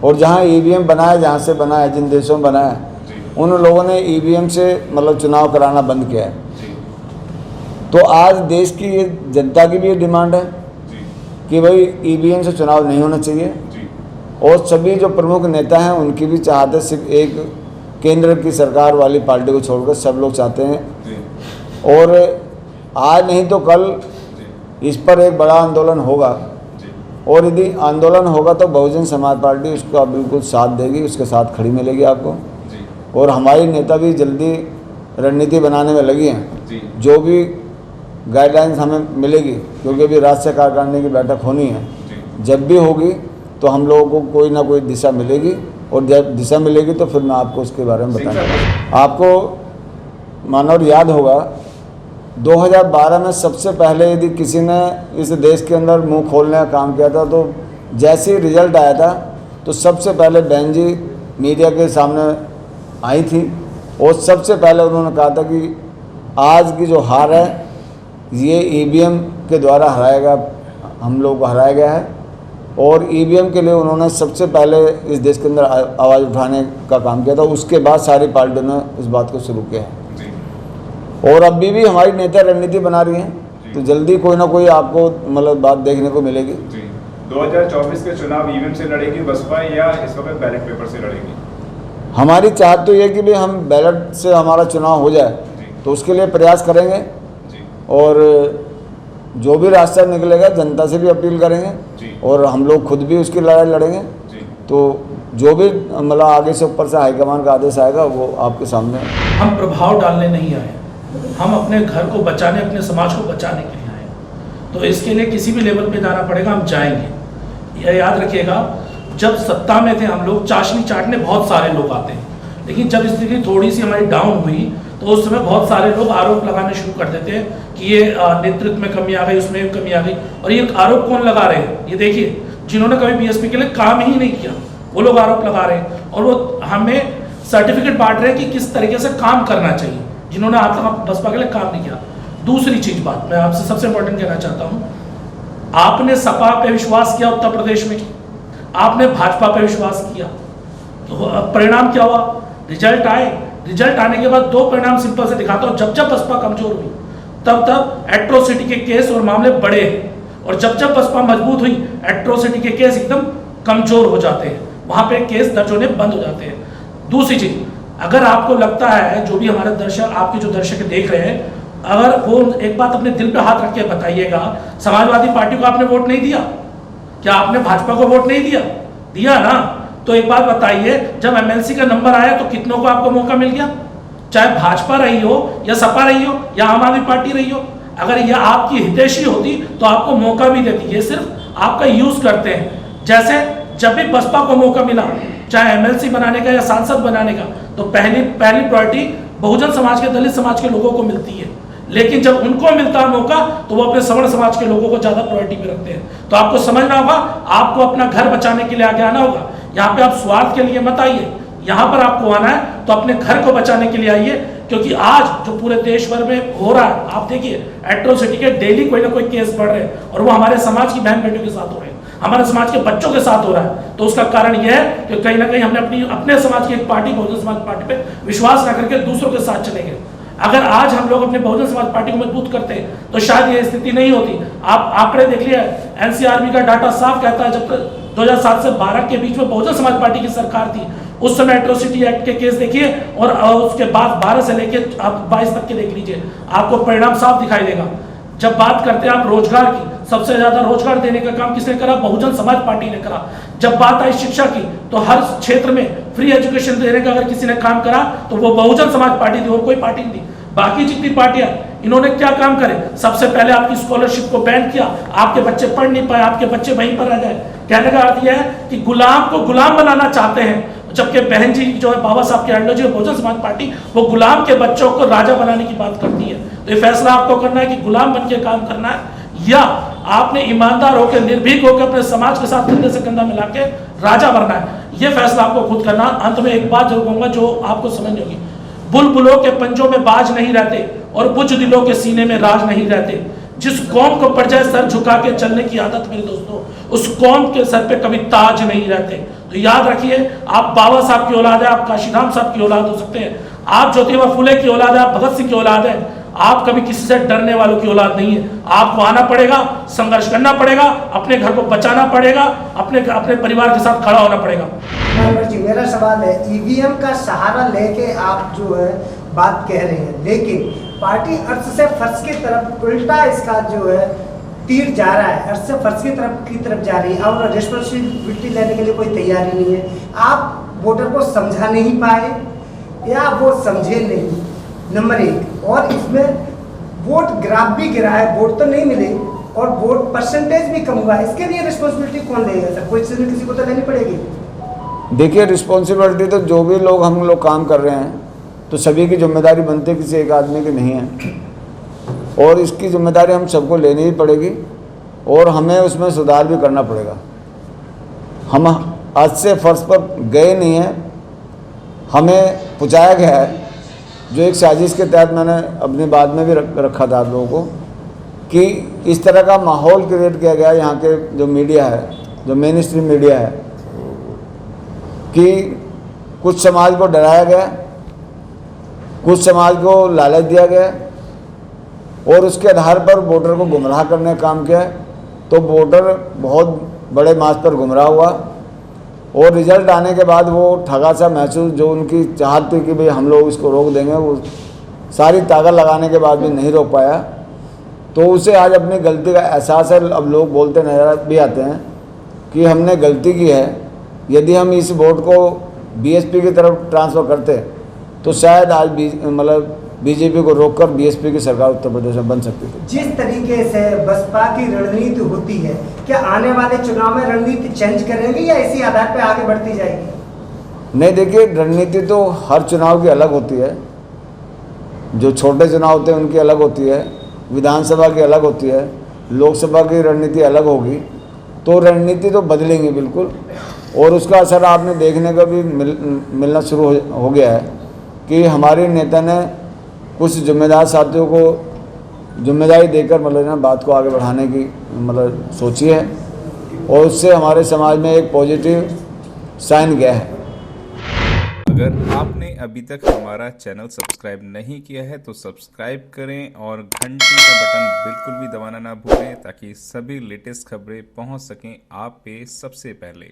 और जहाँ ईवीएम बनाया, जहाँ से बनाया, जिन देशों में बनाया, उन लोगों ने ईवीएम से मतलब चुनाव कराना बंद किया है। तो आज देश की ये जनता की भी ये डिमांड है कि भाई ईवीएम से चुनाव नहीं होना चाहिए, और सभी जो प्रमुख नेता हैं उनकी भी चाहते, सिर्फ एक केंद्र की सरकार वाली पार्टी को छोड़कर सब लोग चाहते हैं। और आज नहीं तो कल इस पर एक बड़ा आंदोलन होगा, और यदि आंदोलन होगा तो बहुजन समाज पार्टी उसका बिल्कुल साथ देगी, उसके साथ खड़ी मिलेगी आपको। और हमारी नेता भी जल्दी रणनीति बनाने में लगी हैं, जो भी गाइडलाइंस हमें मिलेगी, क्योंकि अभी राष्ट्रीय कार्यकारिणी की बैठक होनी है, जब भी होगी तो हम लोगों को कोई ना कोई दिशा मिलेगी, और जब दिशा मिलेगी तो फिर मैं आपको उसके बारे में बताऊंगा। आपको मानव याद होगा 2012 में सबसे पहले यदि किसी ने इस देश के अंदर मुंह खोलने का काम किया था, तो जैसे ही रिजल्ट आया था तो सबसे पहले बहन जी मीडिया के सामने आई थी, और सबसे पहले उन्होंने कहा था कि आज की जो हार है ये ईवीएम के द्वारा हम लोग को हराया गया है। और ईवीएम के लिए उन्होंने सबसे पहले इस देश के अंदर आवाज़ उठाने का काम किया था। उसके बाद सारी पार्टियों ने इस बात को शुरू किया है, और अभी भी हमारी नेता रणनीति बना रही हैं, तो जल्दी कोई ना कोई आपको मतलब बात देखने को मिलेगी। 2024 के चुनाव ईवीएम से लड़ेगी बसपा या इस वक्त बैलेट पेपर से लड़ेगी? हमारी चाहत तो ये कि भाई हम बैलेट से हमारा चुनाव हो जाए, तो उसके लिए प्रयास करेंगे, और जो भी रास्ता निकलेगा जनता से भी अपील करेंगे, और हम लोग खुद भी उसकी लड़ाई लड़ेंगे। तो जो भी मतलब आगे से ऊपर से हाईकमान का आदेश आएगा वो आपके सामने। हम प्रभाव डालने नहीं आए, हम अपने घर को बचाने, अपने समाज को बचाने के लिए आए। तो इसके लिए किसी भी लेवल पे जाना पड़ेगा, हम जाएंगे। यह याद रखिएगा, जब सत्ता में थे हम लोग, चाशनी चाटने बहुत सारे लोग आते हैं, लेकिन जब स्थिति थोड़ी सी हमारी डाउन हुई तो उस समय बहुत सारे लोग आरोप लगाने शुरू कर देते हैं कि ये नेतृत्व में कमी आ गई, उसमें कमी आ गई। और ये आरोप कौन लगा रहे हैं? ये देखिए, जिन्होंने कभी बीएसपी के लिए काम ही नहीं किया वो लोग आरोप लगा रहे हैं, और वो हमें सर्टिफिकेट बांट रहे हैं कि किस तरीके से काम करना चाहिए, जिन्होंने आज तक बसपा के लिए काम नहीं किया। दूसरी चीज बात मैं आपसे सबसे इंपॉर्टेंट कहना चाहता हूँ, आपने सपा पे विश्वास किया उत्तर प्रदेश में, आपने भाजपा पे विश्वास किया, तो परिणाम क्या हुआ? रिजल्ट आए, रिजल्ट आने के बाद दो परिणाम सिंपल से दिखाता हूं। जब बसपा कमजोर हुई तब एट्रोसिटी के केस और मामले बढ़े, और जब बसपा मजबूत हुई एट्रोसिटी के केस एकदम कमजोर हो जाते हैं, वहां पे केस दर्ज होने बंद हो जाते हैं। दूसरी चीज, अगर आपको लगता है, जो भी हमारे दर्शक, आपके जो दर्शक देख रहे हैं, अगर वो एक बात अपने दिल पे हाथ रख के बताइएगा, समाजवादी पार्टी को आपने वोट नहीं दिया क्या? आपने भाजपा को वोट नहीं दिया ना? तो एक बात बताइए, जब एमएलसी का नंबर आया तो कितनों को आपको मौका मिल गया? चाहे भाजपा रही हो या सपा रही हो या आम आदमी पार्टी रही हो, अगर यह आपकी हितैषी होती तो आपको मौका भी देती। ये सिर्फ आपका यूज करते हैं। जैसे जब भी बसपा को मौका मिला, चाहे एमएलसी बनाने का या सांसद बनाने का, तो पहली प्रायोरिटी बहुजन समाज के, दलित समाज के लोगों को मिलती है। लेकिन जब उनको मिलता है मौका तो वो अपने सवर्ण समाज के लोगों को ज्यादा प्रायोरिटी पे रखते हैं। तो आपको समझना होगा, आपको अपना घर बचाने के लिए आगे आना होगा। यहाँ पे आप स्वार्थ के लिए मत आइए, यहाँ पर आपको आना है तो अपने घर को बचाने के लिए आइए, क्योंकि आज जो पूरे देश भर में हो रहा है, आप देखिए एट्रोसिटी के डेली कोई ना कोई केस बढ़ रहे हैं, और वो हमारे समाज की बहन बेटियों के साथ हो रहे हैं, हमारे समाज के बच्चों के साथ हो रहा है। तो उसका कारण यह है कि कहीं ना कहीं हमने अपने समाज की एक पार्टी, बहुजन समाज पार्टी पे विश्वास न करके दूसरों के साथ चलेंगे। अगर आज हम लोग अपने बहुजन समाज पार्टी को मजबूत करते हैं तो शायद ये स्थिति नहीं होती। आप आंकड़े देख लिया, एनसीआरबी का डाटा साफ कहता है, जब तक 2007 से 12 के बीच में बहुजन समाज पार्टी की सरकार थी, उस समय एट्रोसिटी एक्ट के केस देखिए, और उसके बाद 12 से लेकर आप 22 तक के देख लीजिए, आपको परिणाम साफ दिखाई देगा। जब बात करते हैं आप रोजगार की, सबसे ज्यादा रोजगार देने का काम किसने करा? बहुजन समाज पार्टी ने करा। जब बात आई शिक्षा की, तो हर क्षेत्र में फ्री एजुकेशन देने का अगर किसी ने काम करा तो वो बहुजन समाज पार्टी थी, और कोई पार्टी नहीं थी। बाकी जितनी पार्टियां, इन्होंने क्या काम करे? सबसे पहले आपकी स्कॉलरशिप को बैन किया, आपके बच्चे पढ़ नहीं पाए, आपके बच्चे वहीं पर रह गए। कहने का अर्थ यह है कि गुलाम को गुलाम बनाना चाहते हैं, जबकि बहन जी जो है बाबा साहब के अंडर जो बहुजन समाज पार्टी, वो गुलाम के बच्चों को राजा बनाने की बात करती है। तो ये फैसला आपको करना है कि गुलाम बन के काम करना है, या आपने ईमानदार होकर, निर्भीक होकर अपने समाज के साथ कंधे से कंधा मिला के राजा बनना है। ये फैसला आपको खुद करना। अंत में एक बात जरूर कहूंगा जो आपको समझ होगी, बुलबुलों के पंजों में बाज नहीं रहते और बुझ दिलों के सीने में राज नहीं रहते। जिस कौम को पड़ जाए सर झुका के चलने की आदत मेरे दोस्तों, उस कौम के सर पे कभी ताज नहीं रहते। तो याद रखिए, आप बाबा साहब की औलाद है, आप काशीराम साहब की औलाद हो सकते हैं, आप ज्योतिबा फुले की औलाद है, आप भगत सिंह की औलाद है, आप कभी किसी से डरने वालों की औलाद नहीं है। आपको आना पड़ेगा, संघर्ष करना पड़ेगा, अपने घर को बचाना पड़ेगा, अपने परिवार के साथ खड़ा होना पड़ेगा। जी, मेरा सवाल है, ईवीएम का सहारा लेके आप जो है बात कह रहे हैं, लेकिन पार्टी अर्थ से फर्श की तरफ उल्टा इसका जो है तीर जा रहा है, अर्थ से फर्श की तरफ जा रही है और रिस्पॉन्सिबिलिटी लेने के लिए कोई तैयारी नहीं है। आप वोटर को समझा नहीं पाए या वो समझे नहीं, नंबर 1। और इसमें वोट ग्राफ भी गिरा है, वोट तो नहीं मिले और वोट परसेंटेज भी कम हुआ है, इसके लिए रिस्पॉन्सिबिलिटी कौन लेगा सर? कोई किसी को तो लेनी पड़ेगी। देखिए, रिस्पॉन्सिबिलिटी तो जो भी लोग हम लोग काम कर रहे हैं तो सभी की जिम्मेदारी बनती है, किसी एक आदमी की नहीं है, और इसकी जिम्मेदारी हम सबको लेनी ही पड़ेगी और हमें उसमें सुधार भी करना पड़ेगा। हम आज से फर्श पर गए नहीं हैं, हमें पहुँचाया गया है, जो एक साजिश के तहत मैंने अपनी बात में भी रखा था आप लोगों को, कि इस तरह का माहौल क्रिएट किया गया यहाँ के जो मीडिया है, जो मेन स्ट्रीम मीडिया है, कि कुछ समाज को डराया गया, कुछ समाज को लालच दिया गया और उसके आधार पर वोटर को गुमराह करने का काम किया। तो वोटर बहुत बड़े मास पर गुमराह हुआ और रिजल्ट आने के बाद वो ठगा सा महसूस, जो उनकी चाहत थी कि भाई हम लोग इसको रोक देंगे, वो सारी ताकत लगाने के बाद भी नहीं रोक पाया। तो उसे आज अपनी गलती का एहसास है। अब लोग बोलते नजर भी आते हैं कि हमने गलती की है, यदि हम इस वोट को बीएसपी की तरफ ट्रांसफ़र करते तो शायद आज बीजेपी को रोककर बीएसपी की सरकार उत्तर प्रदेश में बन सकती थी। जिस तरीके से बसपा की रणनीति होती है, क्या आने वाले चुनाव में रणनीति चेंज करेंगे या इसी आधार पर आगे बढ़ती जाएगी? नहीं, देखिए, रणनीति तो हर चुनाव की अलग होती है। जो छोटे चुनाव होते हैं उनकी अलग होती है, विधानसभा की अलग होती है, लोकसभा की रणनीति अलग होगी। तो रणनीति तो बदलेंगी बिल्कुल, और उसका असर आपने देखने का भी मिलना शुरू हो गया है कि हमारे नेता ने कुछ जिम्मेदार साथियों को जिम्मेदारी देकर बात को आगे बढ़ाने की सोची है, और उससे हमारे समाज में एक पॉजिटिव साइन गया है। अगर आपने अभी तक हमारा चैनल सब्सक्राइब नहीं किया है तो सब्सक्राइब करें और घंटी का बटन बिल्कुल भी दबाना ना भूलें, ताकि सभी लेटेस्ट खबरें पहुंच सकें आप पे सबसे पहले।